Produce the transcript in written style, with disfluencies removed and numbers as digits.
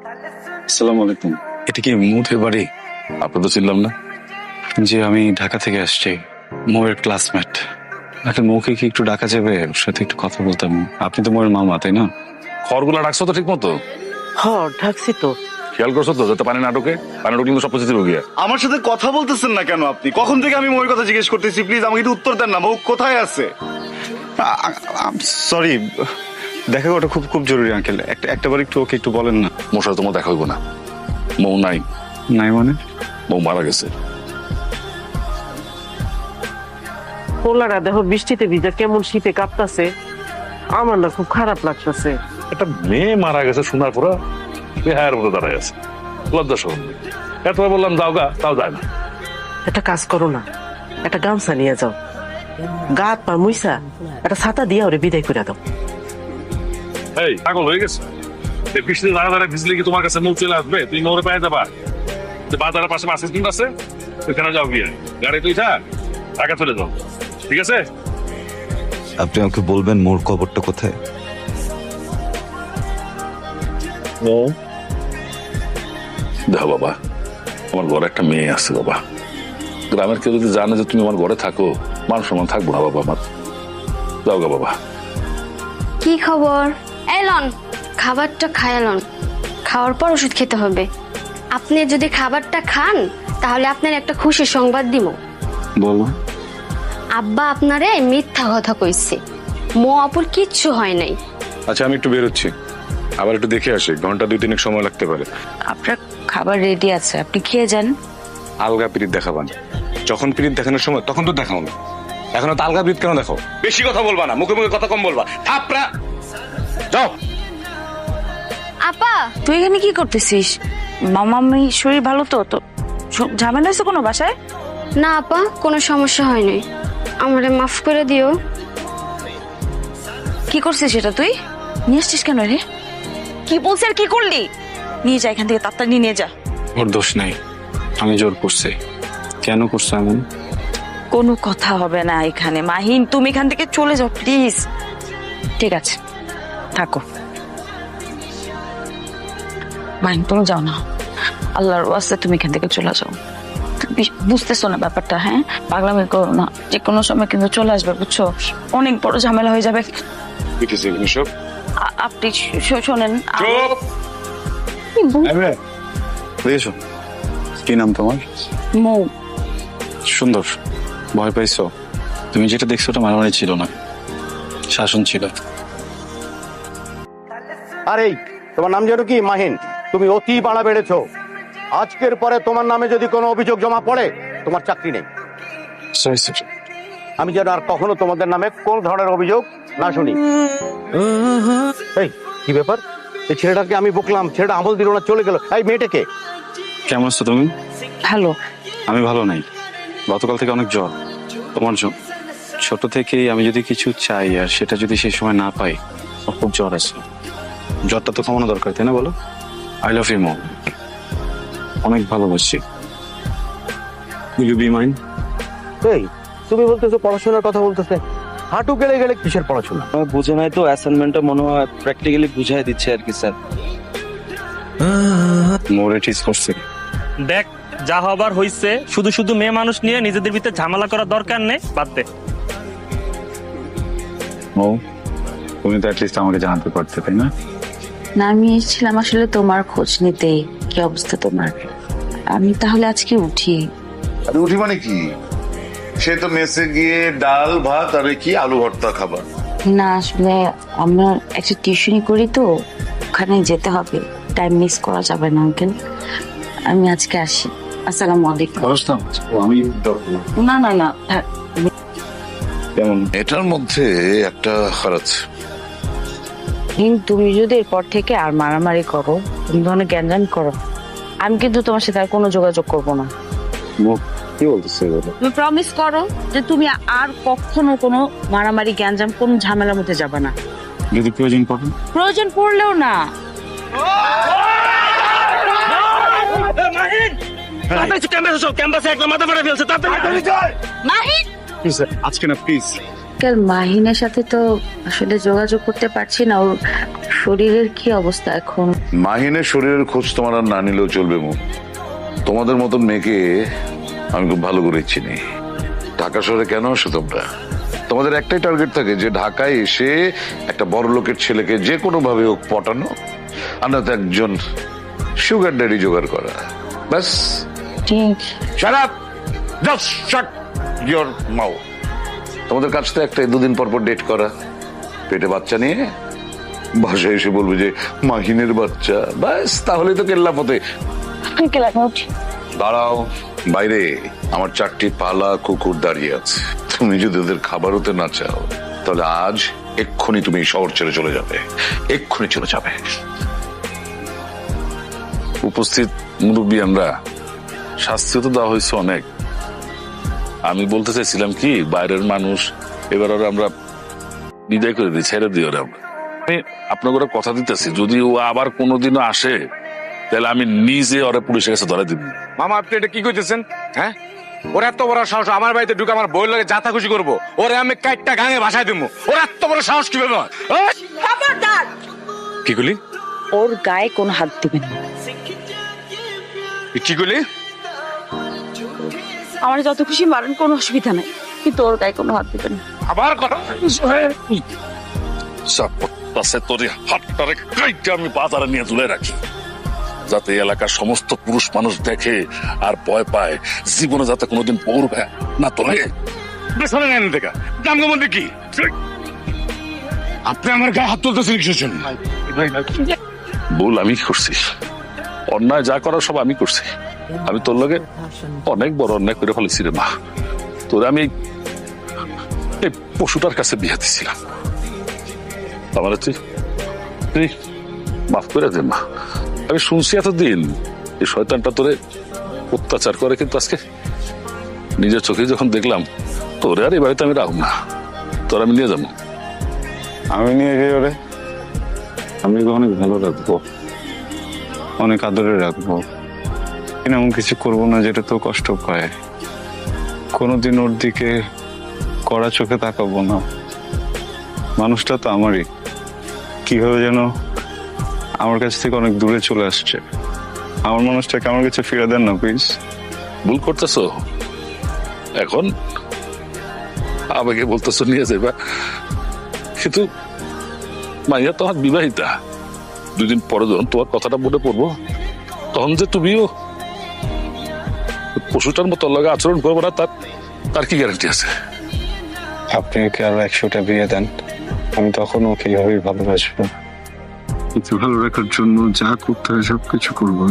আসসালামু আলাইকুম। এটা কি মুথের বাড়ি? আপনার তো চিনলাম না। জি, আমি ঢাকা থেকে আসছি, মোয়ের ক্লাসমেট। একটা মৌকে কি একটু ডাকা যাবে? ওর সাথে একটু কথা বলতাম। আপনি তো মোয়ের মামা, তাই না? খড়গুলা ডাকছো তো ঠিক মতো? ঢাকছি তো। খেয়াল করছো তো যাতে পানি না ঢোকে? পানি ঢুকলে কিন্তু সব কিছু দিব গিয়া। আমার সাথে কথা বলতেছেন না কেন আপনি? কখন থেকে আমি মৌয়ের কথা জিজ্ঞেস করতেছি, প্লিজ আমাকে একটু উত্তর দেন না। মৌ কোথায় আছে? সরি, দেখা ওটা খুব খুব জরুরি আঙ্কেল। একটাবার একটু ওকে একটু বলেন না। মোর সাথে তোমার দেখা হইব না। মৌ নাই। নাই মানে? মৌ মারা গেছে। পোলারা দেখো বৃষ্টিতে ভিজা কেমন শীতে কাঁপতাছে, আমার না খুব খারাপ লাগতেছে। একটা মেয়ে মারা গেছে শোনার পর বেহায়ের মতো দাঁড়ায় আছে, লজ্জা শরম নেই। এতবার বললাম যাও গা, তাও যায় না। একটা কাজ করো না, একটা গামছা নিয়ে যাও, গা হাত পা মুইসা একটা ছাতা দিয়ে ওরে বিদায় করে দাও। এই পাগল হয়ে গেছে? এই বৃষ্টিতে দাঁড়া দাঁড়া ভিজলে কি তোমার কাছে মৌ চলে আসবে? তুমি মৌরে পেয়ে যাবা। বাজারের পাশে বাস স্ট্যান্ড আছে, ওইখানে যাও গিয়ে গাড়ি তুই থাক, ঢাকা চলে যাও, ঠিক আছে? আপনি আমাকে বলবেন মোর কবরটা কোথায়? দেখো বাবা, আমার ঘরে একটা মেয়ে আছে বাবা। গ্রামের কেউ যদি জানে যে তুমি আমার ঘরে থাকো, মান সম্মান থাকবো না বাবা আমার। যাও গা বাবা। কি খবর? এলন, খাবারটা খায়ালন, খাওয়ার পর ওষুধ খেতে হবে। আপনি যদি খাবারটা খান তাহলে আপনার একটা খুশির সংবাদ দিব। বলো। আব্বা আপনারে মিথ্যা কথা কইছে, মো আপুর কিচ্ছু হয় নাই। আচ্ছা, আমি একটু বেরোচ্ছি, আবার একটু দেখে আসি। ঘন্টা 2-3 সময় লাগতে পারে। আপনার খাবার রেডি আছে, আপনি খেয়ে যান। আলগা পিরিত দেখাবান। যখন পিরিত দেখানোর সময় তখন তো দেখাও না। এখন তো আলগা পিরিত কেন দেখো? বেশি কথা বলবা না, মুখে মুখে কথা কম বলবা। থাপড়া যাও। আপা, তুই এখানে কি করতেছিস? মামামি শরীর ভালো তো? তো ঝামেলা হয়েছে কোনো বাসায়? না আপা, কোনো সমস্যা হয়নি, আমারে মাফ করে দিও। কি করছিস সেটা তুই? নিয়ে আসছিস কেন রে? কি বলছিস আর কি করলি? নিয়ে যা এখান থেকে, তাড়াতাড়ি নিয়ে যা। ওর দোষ নাই, আমি জোর করছি। কেন করছো এমন? কোনো কথা হবে না এখানে। মাহিন, তুমি এখান থেকে চলে যাও প্লিজ। ঠিক আছে, থাকো। মাহিন, তুমি যাও না, আল্লাহর ওয়াস্তে তুমি এখান থেকে চলে যাও। বুঝতেছো না ব্যাপারটা? হ্যাঁ, পাগলামি করো না, যে কোনো সময় কিন্তু চলে আসবে, বুঝছো? অনেক বড় ঝামেলা হয়ে যাবে। আপনি শোনেন। কি নাম তোমার? মৌ। সুন্দর। ভয় পাইছো? তুমি যেটা দেখছো ওটা মারামারি ছিল না, শাসন ছিল। আরে তোমার নাম যেন কি? মাহিন। তুমি অতি বাড়া বেড়েছো। আজকের পরে তোমার নামে যদি কোনো অভিযোগ জমা পড়ে, তোমার চাকরি নেই। আমি যেন আর কখনো তোমাদের নামে কোন ধরনের অভিযোগ না শুনি। এই কি ব্যাপার? এই ছেলেটাকে আমি বকলাম, ছেলেটা আমল দিল না, চলে গেল। এই মেয়েটাকে? কেমন আছো তুমি? ভালো। আমি ভালো নাই, গতকাল থেকে অনেক জ্বর। তোমার ছোট থেকেই আমি যদি কিছু চাই আর সেটা যদি সেই সময় না পাই, আমার খুব জ্বর আছে। জ্বরটা তো কমানো দরকার, তাই না বলো? আই লাভ ইউ মম, অনেক ভালোবাসি। Will you be mine? এই তুমি বলতেছো পড়াশোনার কথা বলতেছে, হাঁটু গেলে গেলে কিসের পড়াশোনা? বুঝে নাই তো, অ্যাসাইনমেন্টটা মনে হয় প্র্যাকটিক্যালি বুঝাই দিচ্ছে আর কি স্যার। মোরে ঠিক করছে। দেখ, যা হবার হইছে। শুধু শুধু মেয়ে মানুষ নিয়ে নিজেদের ভিতরে ঝামেলা করার দরকার নেই, বাদ দে। ও, তুমি তো অ্যাটলিস্ট আমাকে জানাতে পারতে, তাই না? না, আমি এসেছিলাম আসলে তোমার খোঁজ নিতে, কি অবস্থা তোমার। আমি তাহলে আজকে উঠি। আরে উঠি মানে কি? সে তো মেসে গিয়ে ডাল ভাত আর কি আলু ভর্তা খাবার। না, আসলে আমরা একটা টিউশনি করি তো, ওখানে যেতে হবে, টাইম মিস করা যাবে না আঙ্কেল। আমি আজকে আসি। আসসালামু আলাইকুম। আমি না না না, থাক। কেমন? এটার মধ্যে একটা খরচ। তুমি যদি এরপর থেকে আর মারামারি করো, তুমি ধরনের গ্যাঞ্জাম করো, আমি কিন্তু তোমার সাথে আর কোনো যোগাযোগ করবো না। কি বলতেছে? তুমি প্রমিস করো যে তুমি আর কখনো কোনো মারামারি গ্যাঞ্জাম কোন ঝামেলার মধ্যে যাবে না। যদি প্রয়োজন পড়ে? প্রয়োজন পড়লেও না। ক্যাম্পাসে একটা মাথা ফাটা ফেলছে, তাড়াতাড়ি মাহিন, আজকে না প্লিজ। কাল মাহিনের সাথে তো আসলে যোগাযোগ করতে পারছি না। ওর শরীরের কি অবস্থা এখন? মাহিনের শরীরের খোঁজ তোমার আর না নিলেও চলবে মু। তোমাদের মতন মেয়েকে আমি খুব ভালো করে চিনি। ঢাকা শহরে কেন আসো তোমরা? তোমাদের একটাই টার্গেট থাকে যে ঢাকায় এসে একটা বড় লোকের ছেলেকে যে কোনো ভাবে হোক পটানো, আর না তো একজন সুগার ড্যাডি জোগাড় করা। ব্যাস। ঠিক। Shut up! Just shut your mouth. তোমাদের কাছ থেকে একটা দুদিন পর পর ডেট করা, পেটে বাচ্চা নিয়ে বাসায় এসে বলবে যে মাহিনের বাচ্চা, ব্যাস তাহলে তো কেল্লা পথে। দাঁড়াও, বাইরে আমার 4টি পালা কুকুর দাঁড়িয়ে আছে। তুমি যদি ওদের খাবার হতে না চাও তাহলে আজ এক্ষুনি তুমি শহর ছেড়ে চলে যাবে, এক্ষুনি চলে যাবে। উপস্থিত মুরব্বী, আমরা শাস্তিও তো দেওয়া হয়েছে অনেক। আমি বলতে চাইছিলাম কি, বাইরের মানুষ এবার ওরা আমরা বিদায় করে দিই, ছেড়ে দিই ওরা। আমি আপনাকে ওরা কথা দিতেছি, যদি ও আবার কোনোদিনও আসে তাহলে আমি নিজে ওরা পুলিশের কাছে ধরে দিব। মামা আপনি এটা কি কইতেছেন? হ্যাঁ, ওর এত বড় সাহস আমার বাড়িতে ঢুকে আমার বউয়ের লগে যাতা খুশি করবো? ওরে আমি কাইটটা গাঙে ভাসায় দিব। ওর এত বড় সাহস কিভাবে হয়? খবরদার! কি করলি? ওর গায়ে কোনো হাত দিবেন না। কি করলি? আমার যত খুশি মারেন, কোনো অসুবিধা নাই, কিন্তু ওর গায়ে কোনো হাত দিবেন না। আবার কথা হাতটারে কাইটা আমি বাজারে নিয়ে তুলে রাখি, যাতে এলাকার সমস্ত পুরুষ মানুষ দেখে আর ভয় পায়, জীবনে যাতে কোনোদিন পড়বে না তোলে। মধ্যে কি আপনি আমার গায়ে হাত তুলতেছেন কিসের জন্য? ভুল আমি করছি, অন্যায় যা করার সব আমি করছি। আমি তোর লগে অনেক বড় অন্যায় করে ফেলেছি রে মা। তোরে আমি এই পশুটার কাছে বিয়ে দিছিলাম, আমার তুই মাফ করে দে মা। আমি শুনছি এতদিন এই শয়তানটা তোরে অত্যাচার করে, কিন্তু আজকে নিজের চোখে যখন দেখলাম, তোরে আর এই বাড়িতে আমি রাখব না, তোর আমি নিয়ে যাবো। আমি নিয়ে যাই ওরে, আমি ওকে অনেক ভালো রাখবো, অনেক আদরে রাখবো। এমন কিছু করবো না যেটা তো কষ্ট পায়। কোনোদিন ওর দিকে কড়া চোখে তাকাবো না। মানুষটা তো আমারই, কিভাবে যেন আমার কাছ থেকে অনেক দূরে চলে আসছে। আমার মানুষটাকে আমার কাছে ফিরে দেন না প্লিজ। ভুল করতেছো, এখন আমাকে বলতেছো নিয়ে যাবা, কিন্তু মাইয়া তো আমার বিবাহিতা। 2 দিন পরে যখন তোমার কথাটা মনে পড়বো, তখন যে তুমিও পশুটার মতো লাগে আচরণ করবো না, তার কি গ্যারান্টি আছে? আপনি ওকে আরো 100টা বিয়ে দেন, আমি তখন ওকে এইভাবেই ভালোবাসবো। ভালো রাখার জন্য যা করতে হয় সবকিছু করবো।